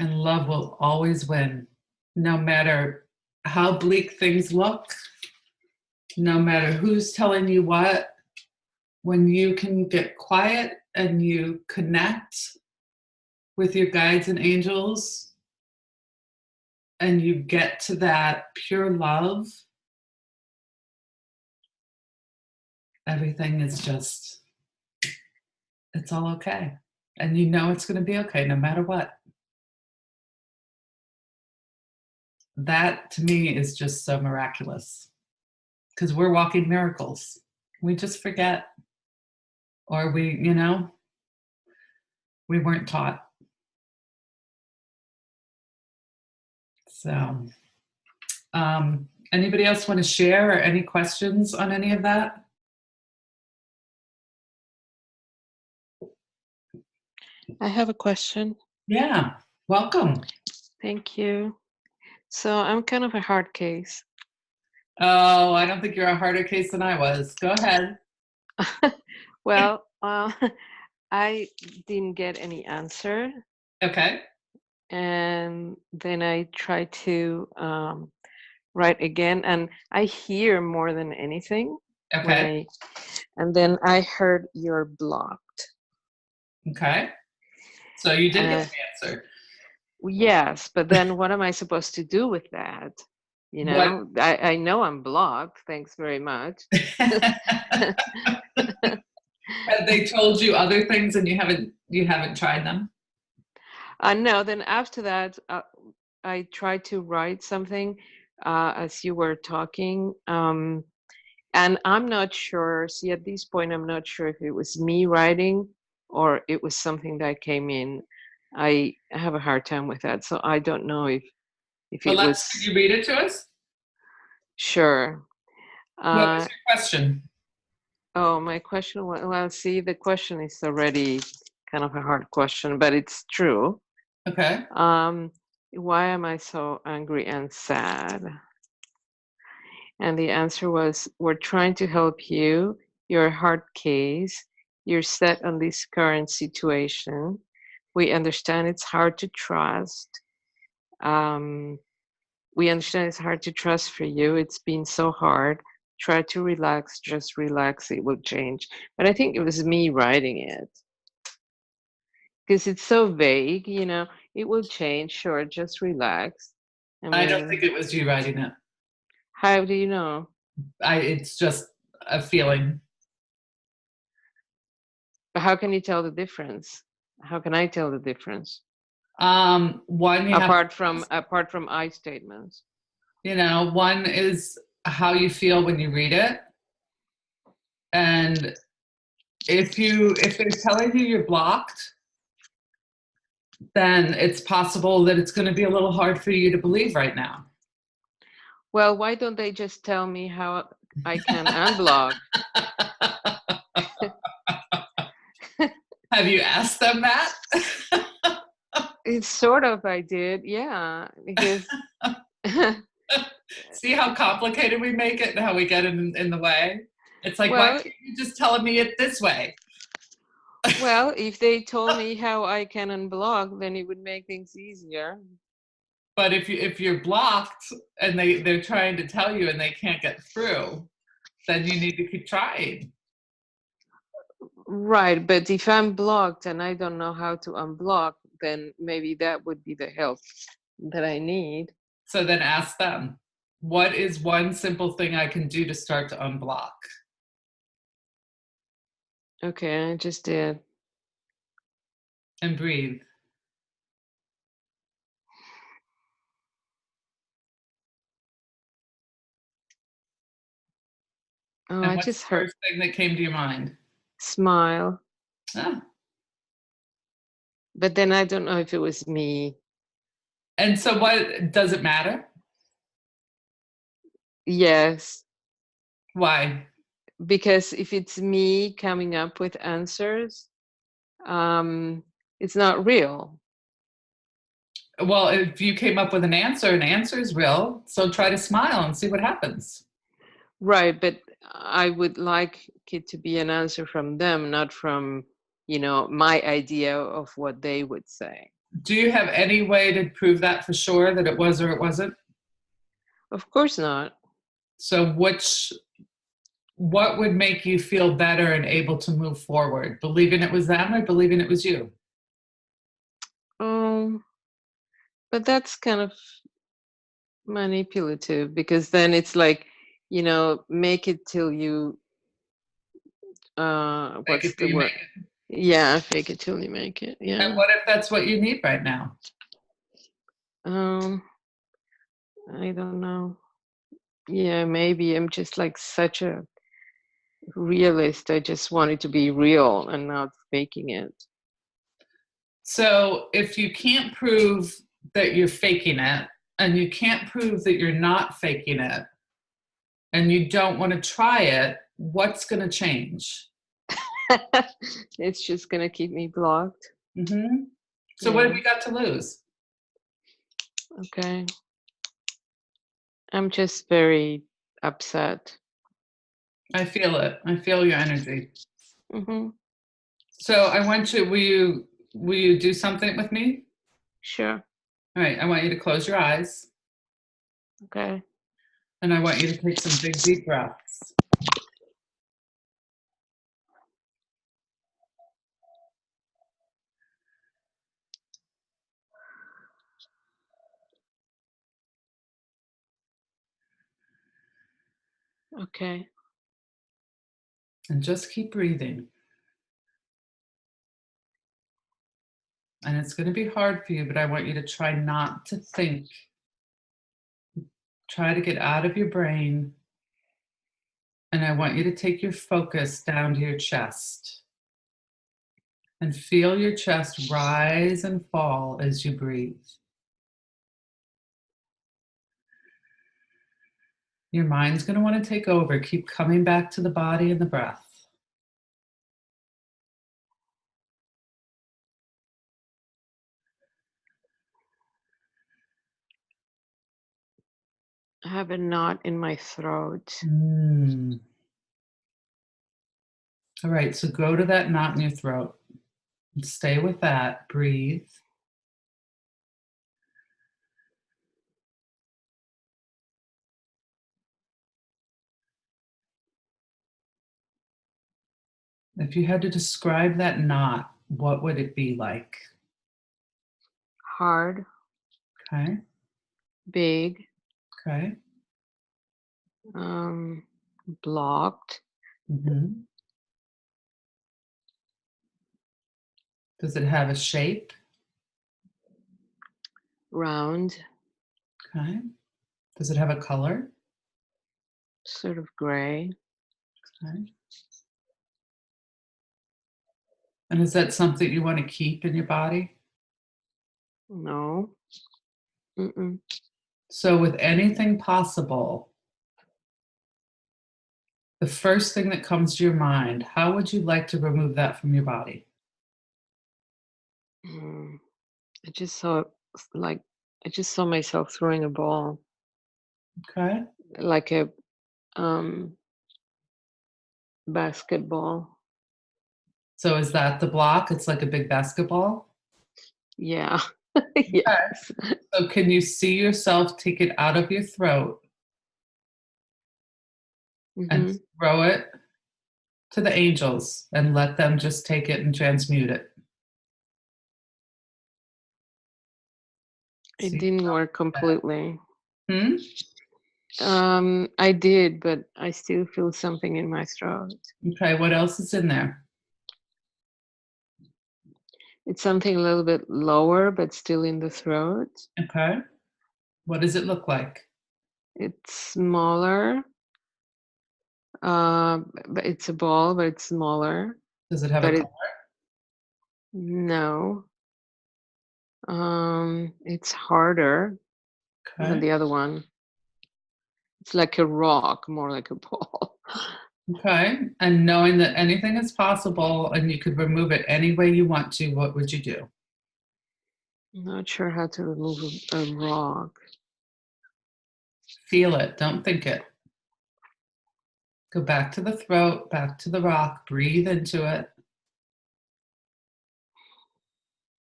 And love will always win, no matter how bleak things look, no matter who's telling you what. When you can get quiet and you connect with your guides and angels and you get to that pure love, everything is just, it's all okay. And you know it's going to be okay no matter what. That to me is just so miraculous because we're walking miracles. We just forget, or we weren't taught. So, anybody else want to share or any questions on any of that? I have a question. Yeah, welcome. Thank you. So I'm kind of a hard case. Oh, I don't think you're a harder case than I was. Go ahead. Well, I didn't get any answer. Okay. And then I tried to write again, and I hear more than anything. Okay. And then I heard you're blocked. Okay. So you did get the answer. Yes, but then what am I supposed to do with that? You know, I know I'm blocked. Thanks very much. Have they told you other things and you haven't tried them? No, then after that, I tried to write something as you were talking. And I'm not sure, see, at this point, I'm not sure if it was me writing or it was something that came in. I have a hard time with that. So I don't know if Well, it was can you read it to us? sure. What was your question? Oh, my question was, well, see, the question is already kind of a hard question, but it's true. Okay. Why am I so angry and sad? And the answer was, we're trying to help you. You're a hard case. You're set on this current situation. We understand it's hard to trust. We understand it's hard to trust for you. It's been so hard. Try to relax, just relax, it will change. But I think it was me writing it because it's so vague, you know, it will change, sure, just relax. I don't think it was you writing it. How do you know? It's just a feeling. How can you tell the difference? How can I tell the difference? One, you apart from I statements. One is how you feel when you read it. And if they're telling you you're blocked, then it's possible that it's going to be a little hard for you to believe right now. Well, why don't they just tell me how I can unblock? Have you asked them that? It's sort of, I did, yeah, because see how complicated we make it and how we get in the way? It's like, well, why can't you just tell me it this way? Well, if they told me how I can unblock, then it would make things easier. But if you're blocked and they're trying to tell you and they can't get through, then you need to keep trying. Right, but if I'm blocked and I don't know how to unblock, then maybe that would be the help that I need. So then ask them, what is one simple thing I can do to start to unblock? Okay, I just did. And breathe. Oh, and I what's just the heard first thing that came to your mind? smile. Ah. But then I don't know if it was me. And so what, does it matter? Yes. Why? Because if it's me coming up with answers, it's not real. Well, if you came up with an answer is real. So try to smile and see what happens. Right, but I would like it to be an answer from them, not from, my idea of what they would say. Do you have any way to prove that for sure, that it was or it wasn't? Of course not. So what would make you feel better and able to move forward? Believing it was them or believing it was you? But that's kind of manipulative, because then it's like, make it till you what's the word? Yeah, fake it till you make it. Yeah. And what if that's what you need right now? I don't know. Yeah, maybe I'm just like such a realist. I just want it to be real and not faking it. So if you can't prove that you're faking it, and you can't prove that you're not faking it, and you don't want to try it, what's going to change? It's just going to keep me blocked. Mm-hmm. So what have you got to lose? Okay. I'm just very upset. I feel it. I feel your energy. Mm-hmm. So I want you, will you do something with me? Sure. All right. I want you to close your eyes. Okay. And I want you to take some big, deep breaths. Okay. And just keep breathing. And it's going to be hard for you, but I want you to try not to think. Try to get out of your brain. And I want you to take your focus down to your chest. And feel your chest rise and fall as you breathe. Your mind's going to want to take over. Keep coming back to the body and the breath. I have a knot in my throat. All right, so go to that knot in your throat and stay with that. Breathe. If you had to describe that knot, what would it be like? Hard, Okay, big, okay. blocked, Mm-hmm. Does it have a shape? round, Okay. Does it have a color? sort of gray. Okay. And is that something you want to keep in your body? No. Mm-mm. So with anything possible, the first thing that comes to your mind, how would you like to remove that from your body? I just saw like I just saw myself throwing a ball, Okay. like a basketball. So is that the block? It's like a big basketball? Yeah. Yes. So can you see yourself take it out of your throat and Hmm. throw it to the angels and let them just take it and transmute it? It See? didn't work completely. Hmm? I did, but I still feel something in my throat. Okay, what else is in there? It's something a little bit lower, but still in the throat. Okay. What does it look like? It's smaller. But it's a ball, but it's smaller. Does it have a But color? no. It's harder than Okay. the other one. It's like a rock, more like a ball. Okay. And knowing that anything is possible and you could remove it any way you want to, what would you do? I'm not sure how to remove a rock. Feel it. Don't think it. Go back to the throat, back to the rock, breathe into it,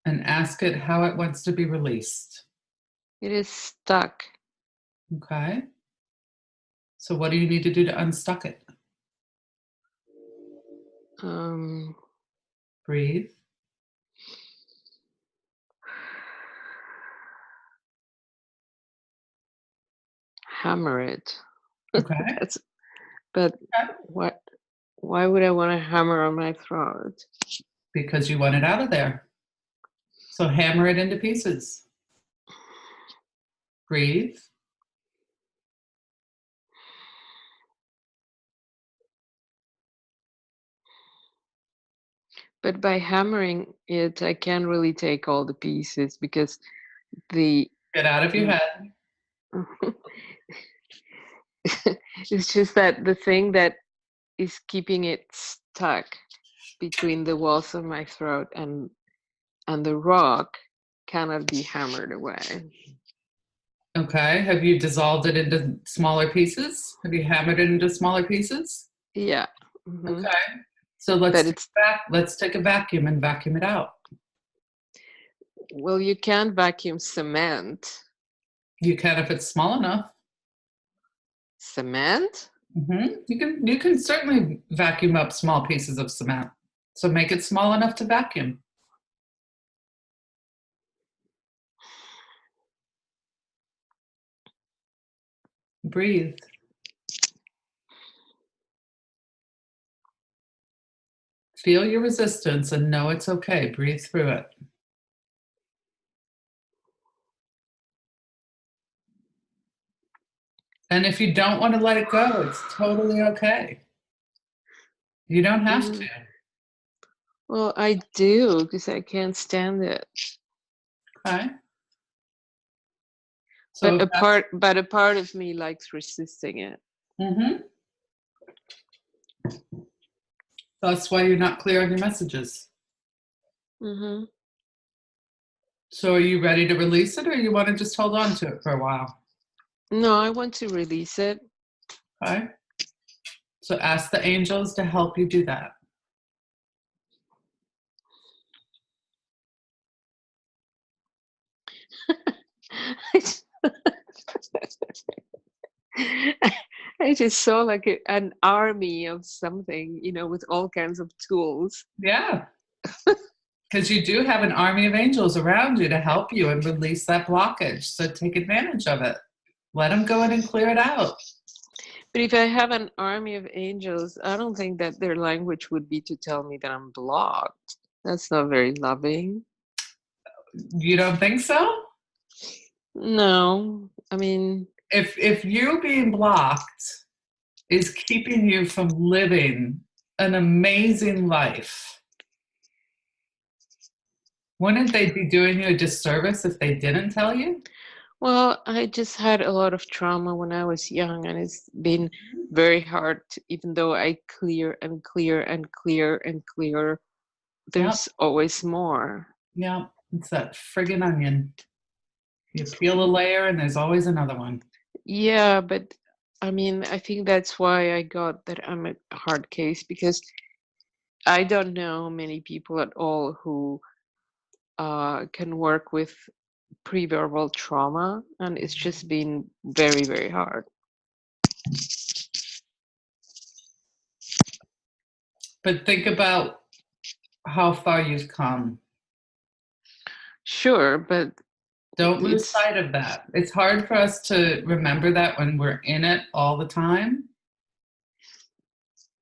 and ask it how it wants to be released. It is stuck. Okay. So what do you need to do to unstuck it? Breathe. Hammer it. Okay. But what? Why would I want to hammer on my throat? Because you want it out of there. So hammer it into pieces. Breathe. But by hammering it, I can't really take all the pieces because the Get out of your head. it's just that the thing that is keeping it stuck between the walls of my throat and the rock cannot be hammered away. Okay. Have you dissolved it into smaller pieces? Have you hammered it into smaller pieces? Yeah. Mm-hmm. Okay. So let's take a vacuum and vacuum it out. Well, you can't vacuum cement. You can if it's small enough. Cement? Mm-hmm. You can certainly vacuum up small pieces of cement. So make it small enough to vacuum. Breathe. Feel your resistance and know it's okay. Breathe through it. And if you don't want to let it go, it's totally okay. You don't have to. Well, I do, because I can't stand it. Okay. So But a part of me likes resisting it. That's why you're not clear on your messages. Mm-hmm. So are you ready to release it, or you want to just hold on to it for a while? No, I want to release it. Okay. So ask the angels to help you do that. I just saw like an army of something, with all kinds of tools. Yeah. Because you do have an army of angels around you to help you and release that blockage. So take advantage of it. Let them go in and clear it out. But if I have an army of angels, I don't think that their language would be to tell me that I'm blocked. That's not very loving. You don't think so? No, I mean, If you being blocked is keeping you from living an amazing life, wouldn't they be doing you a disservice if they didn't tell you? well, I just had a lot of trauma when I was young, and it's been very hard, even though I clear and clear and clear and clear, there's always more. Yeah, it's that friggin' onion. You peel a layer and there's always another one. Yeah, but I mean, I think that's why I got that I'm a hard case, because I don't know many people at all who can work with pre-verbal trauma, and it's just been very, very hard. But think about how far you've come. Sure, but Don't lose it's sight of that. It's hard for us to remember that when we're in it all the time.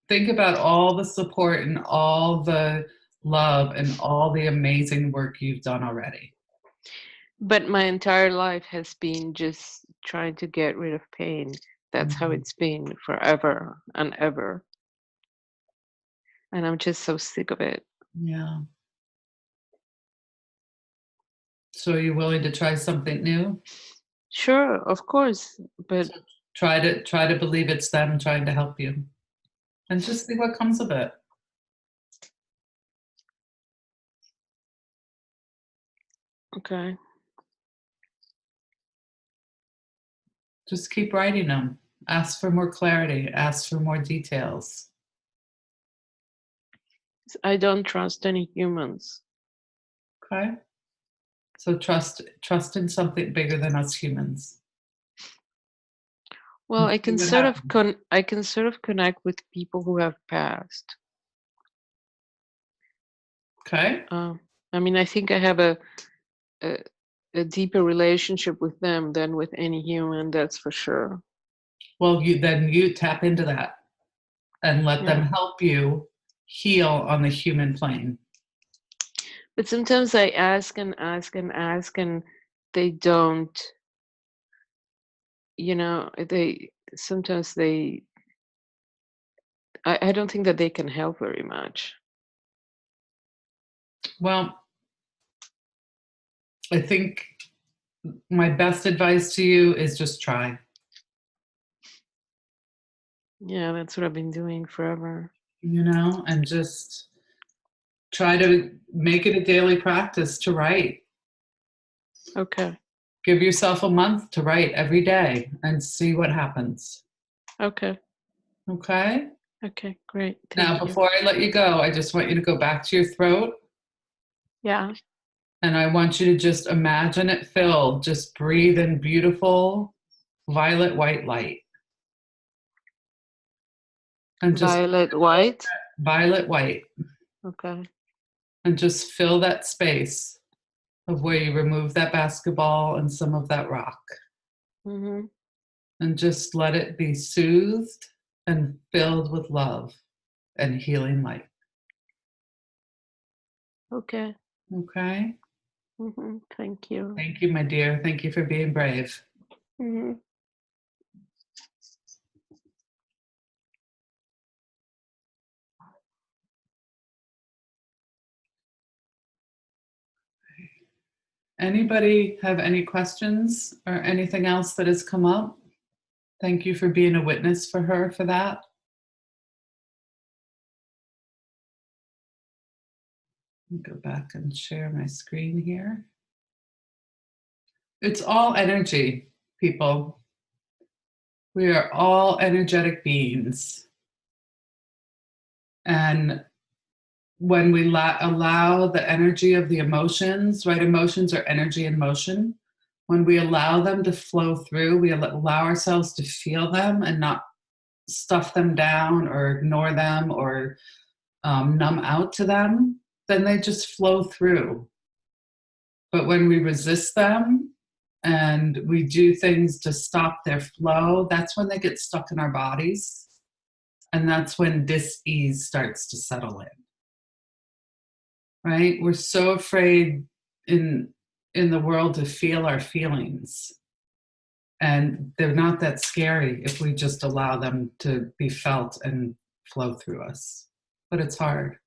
Think about all the support and all the love and all the amazing work you've done already. but my entire life has been just trying to get rid of pain. That's how it's been forever and ever. And I'm just so sick of it. Yeah. So are you willing to try something new? Sure, of course, but Try to believe it's them trying to help you. And just see what comes of it. okay. Just keep writing them. Ask for more clarity. Ask for more details. I don't trust any humans. Okay. So trust in something bigger than us humans. Well, And I see can what sort of happens. I can sort of connect with people who have passed. Okay. I mean, I think I have a a deeper relationship with them than with any human, that's for sure. Well, you tap into that and let them Yeah. help you heal on the human plane. But sometimes I ask and ask and ask, and they don't, they sometimes they I don't think that they can help very much. Well, I think my best advice to you is just try. Yeah, that's what I've been doing forever. And just try to make it a daily practice to write. Okay. Give yourself a month to write every day and see what happens. Okay. Okay? Okay, great. Now, Thank you. before I let you go, I just want you to go back to your throat Yeah. and I want you to just imagine it filled. Just breathe in beautiful violet white light. And just Violet white. violet white. Okay. And just fill that space of where you remove that basketball and some of that rock. Mm-hmm. And just let it be soothed and filled with love and healing light. Okay. Okay? Mm-hmm. Thank you. Thank you, my dear. Thank you for being brave. Mm-hmm. Anybody have any questions or anything else that has come up? Thank you for being a witness for her for that. Let me go back and share my screen here. It's all energy, people. We are all energetic beings. And when we allow the energy of the emotions, right? Emotions are energy in motion. When we allow them to flow through, we allow ourselves to feel them and not stuff them down or ignore them or numb out to them, then they just flow through. But when we resist them and we do things to stop their flow, that's when they get stuck in our bodies. And that's when dis-ease starts to settle in. Right? We're so afraid in the world to feel our feelings. And they're not that scary if we just allow them to be felt and flow through us. But it's hard.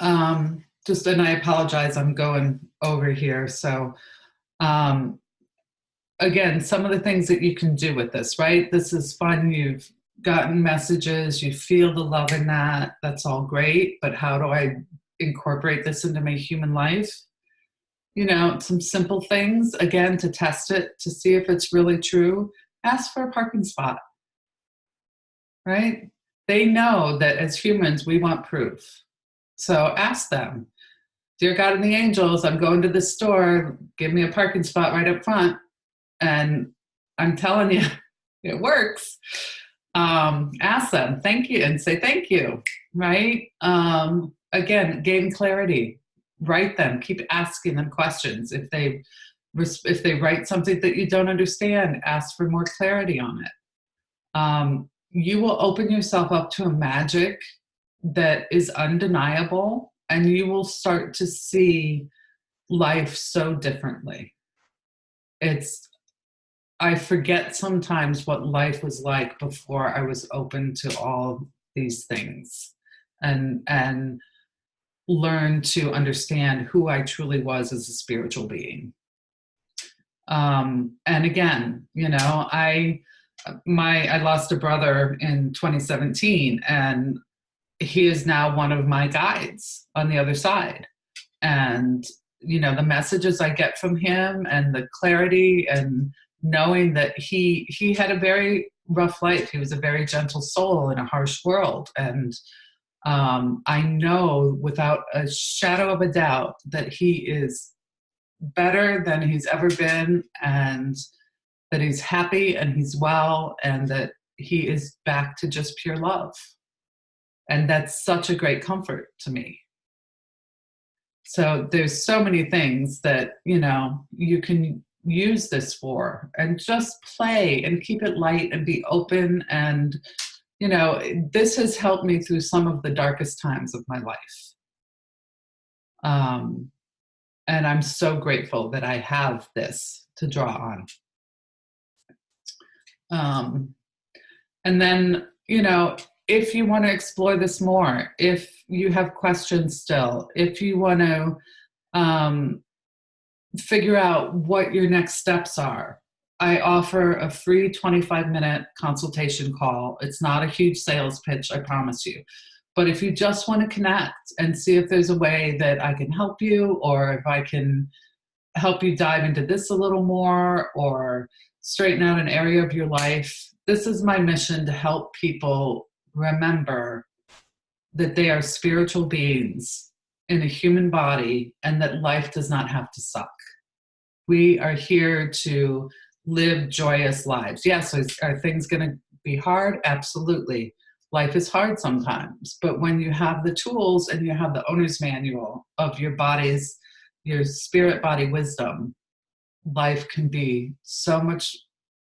And I apologize, I'm going over here. So again, some of the things that you can do with this, right? This is fun. You've gotten messages, you feel the love in that. That's all great. But how do I incorporate this into my human life? You know, some simple things, again, to test it, to see if it's really true. Ask for a parking spot, right? They know that as humans, we want proof. So ask them, dear God and the angels, I'm going to this store, give me a parking spot right up front. And I'm telling you, it works. Ask them, thank you, and say thank you, right? Again, gain clarity. Write them, keep asking them questions. If they write something that you don't understand, ask for more clarity on it. You will open yourself up to a magic that is undeniable, and you will start to see life so differently. I forget sometimes what life was like before I was open to all these things and learn to understand who I truly was as a spiritual being. And again, you know, I lost a brother in 2017, and he is now one of my guides on the other side. And, you know, the messages I get from him and the clarity and knowing that he had a very rough life. He was a very gentle soul in a harsh world. And I know without a shadow of a doubt that he is better than he's ever been, and that he's happy and he's well, and that he is back to just pure love. And that's such a great comfort to me. So there's so many things that, you know, you can use this for, and just play and keep it light and be open. And, you know, this has helped me through some of the darkest times of my life. And I'm so grateful that I have this to draw on. And then, you know, if you want to explore this more, if you have questions still, if you want to figure out what your next steps are, I offer a free 25-minute consultation call. It's not a huge sales pitch, I promise you. But if you just want to connect and see if there's a way that I can help you, or if I can help you dive into this a little more, or straighten out an area of your life, this is my mission, to help people remember that they are spiritual beings in a human body, and that life does not have to suck. We are here to live joyous lives. Yes, are things going to be hard? Absolutely. Life is hard sometimes, but when you have the tools and you have the owner's manual of your body's, your spirit body wisdom, life can be so much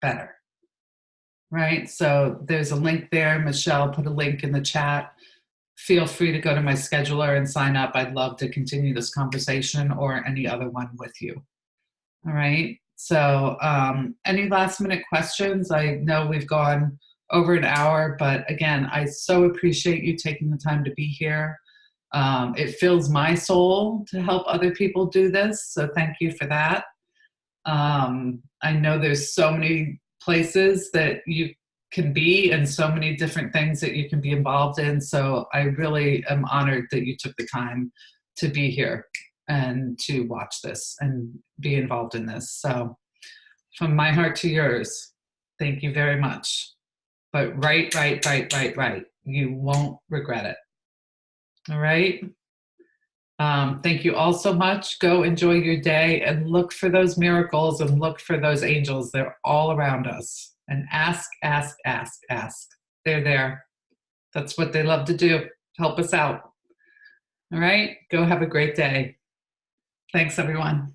better, right? So there's a link there. Michelle put a link in the chat. Feel free to go to my scheduler and sign up. I'd love to continue this conversation, or any other one with you. All right. So any last minute questions? I know we've gone over an hour, but again, I so appreciate you taking the time to be here. It fills my soul to help other people do this, so thank you for that. I know there's so many places that you can be and so many different things that you can be involved in, so I really am honored that you took the time to be here and to watch this and be involved in this. So from my heart to yours, thank you very much. But write. You won't regret it. All right? Thank you all so much. Go enjoy your day and look for those miracles and look for those angels. They're all around us. And ask. They're there. That's what they love to do. Help us out. All right? Go have a great day. Thanks, everyone.